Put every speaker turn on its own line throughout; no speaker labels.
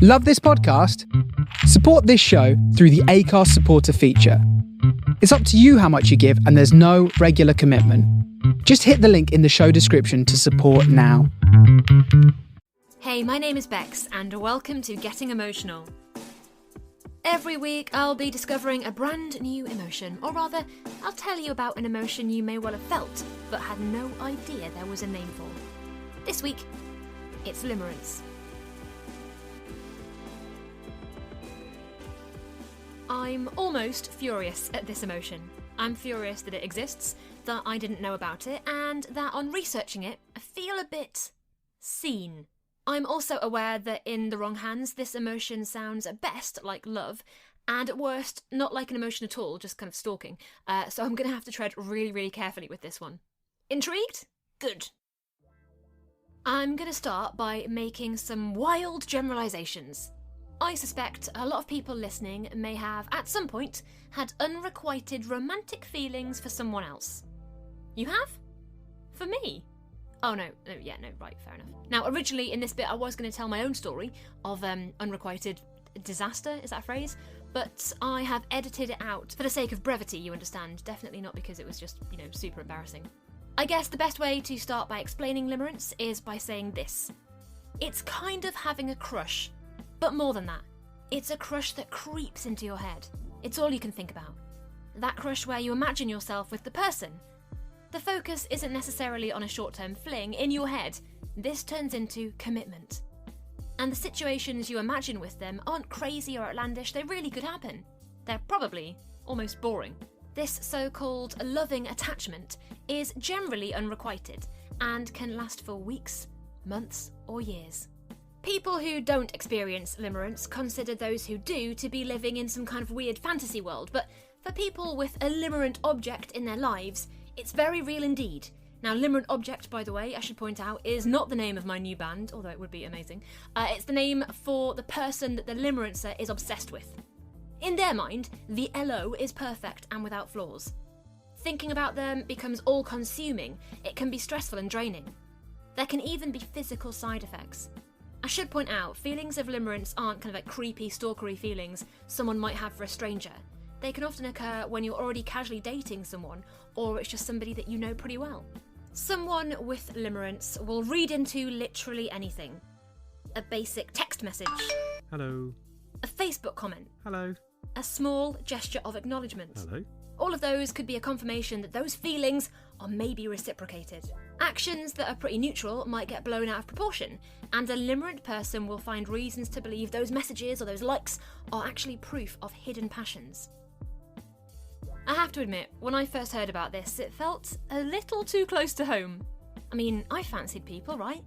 Love this podcast? Support this show through the Acast supporter feature. It's up to you how much you give, and there's no regular commitment. Just hit the link in the show description to support now.
Hey, my name is Bex, and welcome to Getting Emotional. Every week, I'll be discovering a brand new emotion, or rather, I'll tell you about an emotion you may well have felt, but had no idea there was a name for. This week, it's limerence. I'm almost furious at this emotion. I'm furious that it exists, that I didn't know about it, and that on researching it, I feel a bit seen. I'm also aware that in the wrong hands, this emotion sounds at best like love, and at worst, not like an emotion at all, just kind of stalking. So I'm going to have to tread really, really carefully with this one. Intrigued? Good. I'm going to start by making some wild generalisations. I suspect a lot of people listening may have, at some point, had unrequited romantic feelings for someone else. You have? For me? Oh, no, right, fair enough. Now, originally in this bit, I was going to tell my own story of unrequited disaster, is that a phrase? But I have edited it out for the sake of brevity, you understand. Definitely not because it was just, super embarrassing. I guess the best way to start by explaining limerence is by saying this. It's kind of having a crush. But more than that, it's a crush that creeps into your head. It's all you can think about. That crush where you imagine yourself with the person. The focus isn't necessarily on a short-term fling. In your head, this turns into commitment. And the situations you imagine with them aren't crazy or outlandish, they really could happen. They're probably almost boring. This so-called loving attachment is generally unrequited and can last for weeks, months, or years. People who don't experience limerence consider those who do to be living in some kind of weird fantasy world, but for people with a limerent object in their lives, it's very real indeed. Now, limerent object, by the way, I should point out, is not the name of my new band, although it would be amazing. It's the name for the person that the limerencer is obsessed with. In their mind, the LO is perfect and without flaws. Thinking about them becomes all-consuming. It can be stressful and draining. There can even be physical side effects. I should point out, feelings of limerence aren't kind of like creepy, stalkery feelings someone might have for a stranger. They can often occur when you're already casually dating someone, or it's just somebody that you know pretty well. Someone with limerence will read into literally anything. A basic text message.
Hello.
A Facebook comment.
Hello.
A small gesture of acknowledgement.
Hello.
All of those could be a confirmation that those feelings are maybe reciprocated. Actions that are pretty neutral might get blown out of proportion, and a limerent person will find reasons to believe those messages or those likes are actually proof of hidden passions. I have to admit, when I first heard about this, it felt a little too close to home. I mean, I fancied people, right?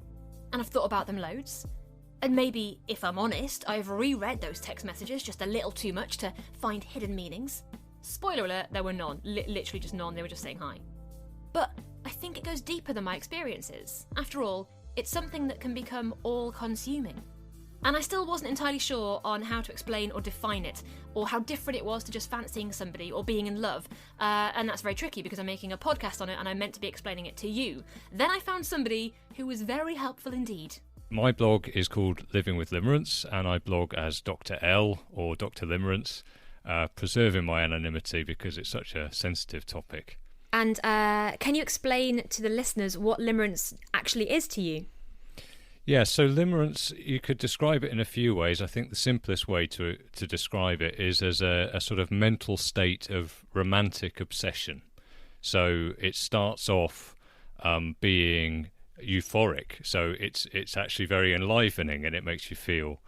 And I've thought about them loads. And maybe, if I'm honest, I've reread those text messages just a little too much to find hidden meanings. Spoiler alert, there were none. Literally just none, they were just saying hi. But I think it goes deeper than my experiences. After all, it's something that can become all-consuming. And I still wasn't entirely sure on how to explain or define it, or how different it was to just fancying somebody or being in love. And that's very tricky because I'm making a podcast on it and I'm meant to be explaining it to you. Then I found somebody who was very helpful indeed.
My blog is called Living with Limerence, and I blog as Dr. L or Dr. Limerence, preserving my anonymity because it's such a sensitive topic.
And can you explain to the listeners what limerence actually is to you?
Yeah, so limerence, you could describe it in a few ways. I think the simplest way to describe it is as a sort of mental state of romantic obsession. So it starts off being euphoric, so it's actually very enlivening, and it makes you feel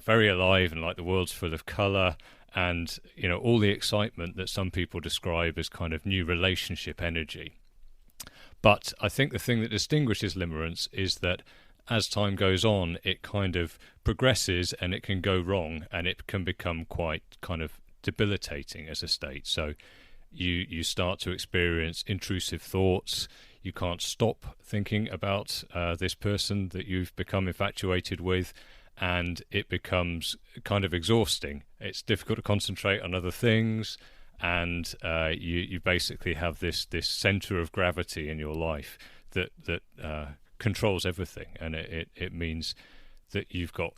very alive and like the world's full of colour, and all the excitement that some people describe as kind of new relationship energy. But I think the thing that distinguishes limerence is that as time goes on, it kind of progresses and it can go wrong, and it can become quite kind of debilitating as a state. So you start to experience intrusive thoughts. You can't stop thinking about this person that you've become infatuated with, and it becomes kind of exhausting. It's difficult to concentrate on other things, and you basically have this centre of gravity in your life that controls everything, and it means that you've got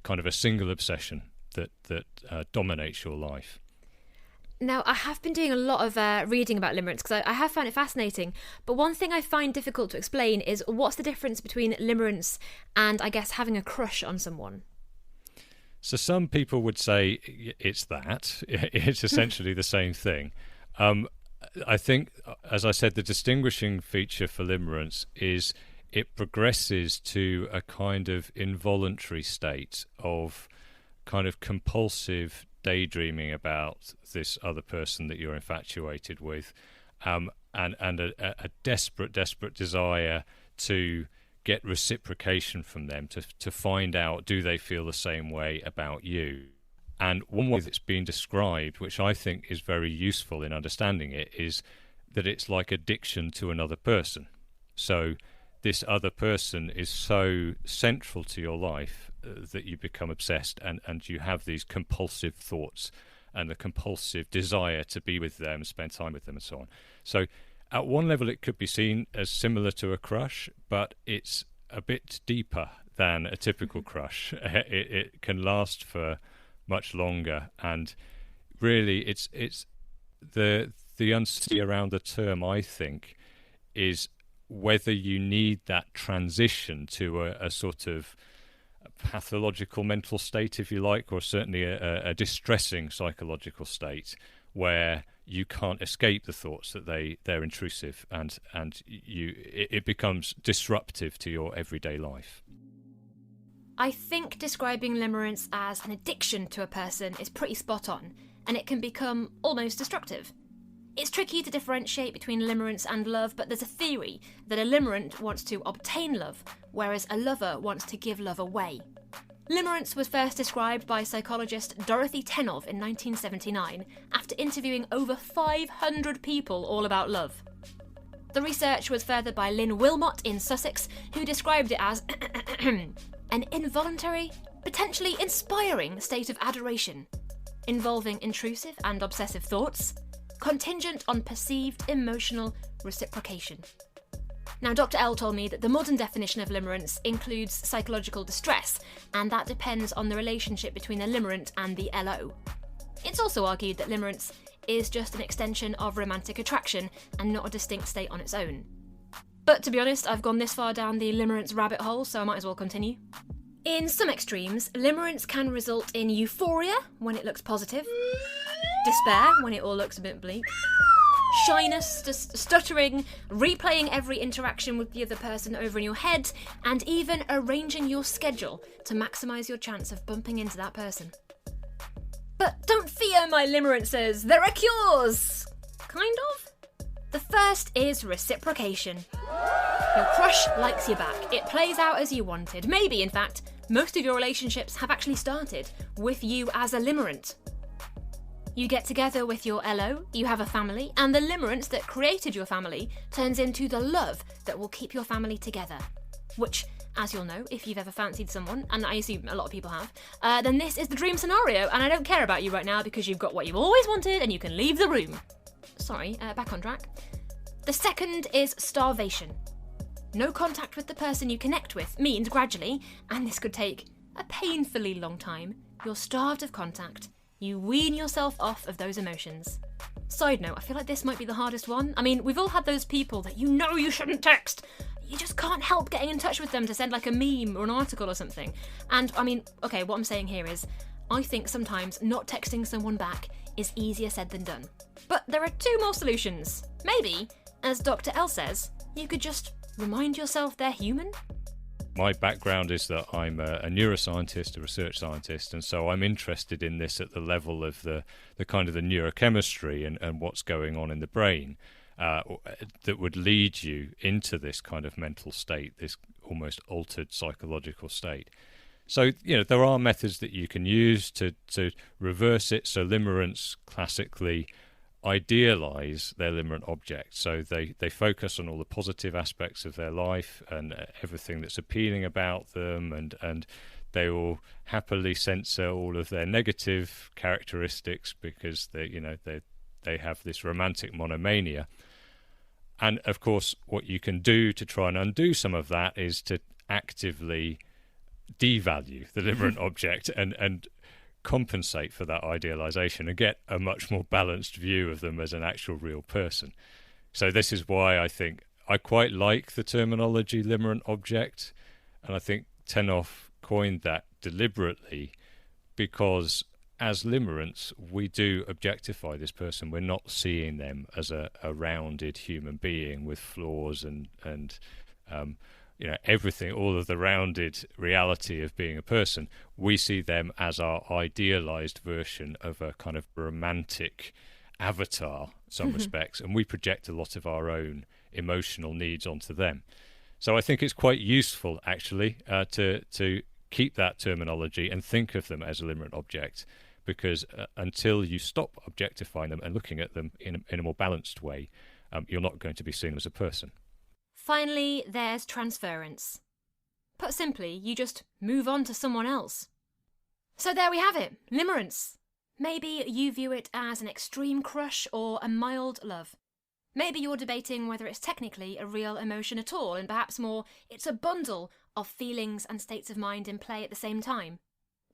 kind of a single obsession that dominates your life.
Now, I have been doing a lot of reading about limerence because I have found it fascinating. But one thing I find difficult to explain is what's the difference between limerence and, I guess, having a crush on someone?
So some people would say it's that. It's essentially the same thing. I think, as I said, the distinguishing feature for limerence is it progresses to a kind of involuntary state of kind of compulsive daydreaming about this other person that you're infatuated with, and a desperate desire to get reciprocation from them, to find out, do they feel the same way about you? And one way that's been described, which I think is very useful in understanding it, is that it's like addiction to another person. So this other person is so central to your life that you become obsessed, and you have these compulsive thoughts and the compulsive desire to be with them, spend time with them, and so on. So at one level it could be seen as similar to a crush, but it's a bit deeper than a typical crush. It can last for much longer, and really it's the uncertainty around the term, I think, is whether you need that transition to a sort of pathological mental state, if you like, or certainly a distressing psychological state where you can't escape the thoughts that they're intrusive, and it becomes disruptive to your everyday life.
I think describing limerence as an addiction to a person is pretty spot on, and it can become almost destructive. It's tricky to differentiate between limerence and love, but there's a theory that a limerent wants to obtain love, whereas a lover wants to give love away. Limerence was first described by psychologist Dorothy Tenov in 1979 after interviewing over 500 people all about love. The research was furthered by Lynn Wilmot in Sussex, who described it as an involuntary, potentially inspiring state of adoration, involving intrusive and obsessive thoughts, contingent on perceived emotional reciprocation. Now, Dr. L told me that the modern definition of limerence includes psychological distress, and that depends on the relationship between the limerent and the LO. It's also argued that limerence is just an extension of romantic attraction and not a distinct state on its own. But to be honest, I've gone this far down the limerence rabbit hole, so I might as well continue. In some extremes, limerence can result in euphoria when it looks positive, despair when it all looks a bit bleak, shyness, stuttering, replaying every interaction with the other person over in your head, and even arranging your schedule to maximise your chance of bumping into that person. But don't fear, my limerencers, there are cures! Kind of? The first is reciprocation. Your crush likes you back. It plays out as you wanted. Maybe, in fact, most of your relationships have actually started with you as a limerent. You get together with your LO, you have a family, and the limerence that created your family turns into the love that will keep your family together. Which, as you'll know, if you've ever fancied someone, and I assume a lot of people have, then this is the dream scenario, and I don't care about you right now because you've got what you've always wanted and you can leave the room. Sorry, back on track. The second is starvation. No contact with the person you connect with means gradually, and this could take a painfully long time, you're starved of contact. You wean yourself off of those emotions. Side note, I feel like this might be the hardest one. I mean, we've all had those people that you know you shouldn't text. You just can't help getting in touch with them to send like a meme or an article or something. And I mean, okay, what I'm saying here is, I think sometimes not texting someone back is easier said than done. But there are two more solutions. Maybe, as Dr. L says, you could just remind yourself they're human.
My background is that I'm a neuroscientist, a research scientist, and so I'm interested in this at the level of the kind of the neurochemistry and what's going on in the brain that would lead you into this kind of mental state, this almost altered psychological state. So, you know, there are methods that you can use to reverse it. So limerents classically idealize their limerent object. So they focus on all the positive aspects of their life and everything that's appealing about them, and they will happily censor all of their negative characteristics because they have this romantic monomania. And of course, what you can do to try and undo some of that is to actively devalue the limerent object and compensate for that idealization and get a much more balanced view of them as an actual real person. So this is why I think I quite like the terminology limerent object, and I think Tenoff coined that deliberately because as limerents, we do objectify this person. We're not seeing them as a rounded human being with flaws and everything, all of the rounded reality of being a person. We see them as our idealized version of a kind of romantic avatar in some respects, and we project a lot of our own emotional needs onto them. So I think it's quite useful, actually, to keep that terminology and think of them as a limerent object, because until you stop objectifying them and looking at them in a more balanced way, you're not going to be seen as a person.
Finally, there's transference. Put simply, you just move on to someone else. So there we have it, limerence. Maybe you view it as an extreme crush or a mild love. Maybe you're debating whether it's technically a real emotion at all, and perhaps more, it's a bundle of feelings and states of mind in play at the same time.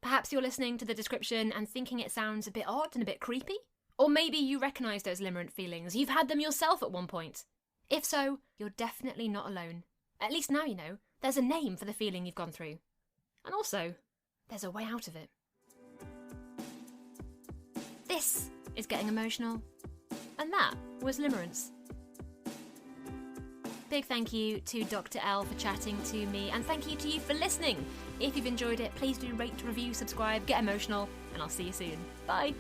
Perhaps you're listening to the description and thinking it sounds a bit odd and a bit creepy? Or maybe you recognise those limerent feelings. You've had them yourself at one point. If so, you're definitely not alone. At least now you know there's a name for the feeling you've gone through. And also, there's a way out of it. This is Getting Emotional. And that was Limerence. Big thank you to Dr. L for chatting to me, and thank you to you for listening. If you've enjoyed it, please do rate, review, subscribe, get emotional, and I'll see you soon. Bye!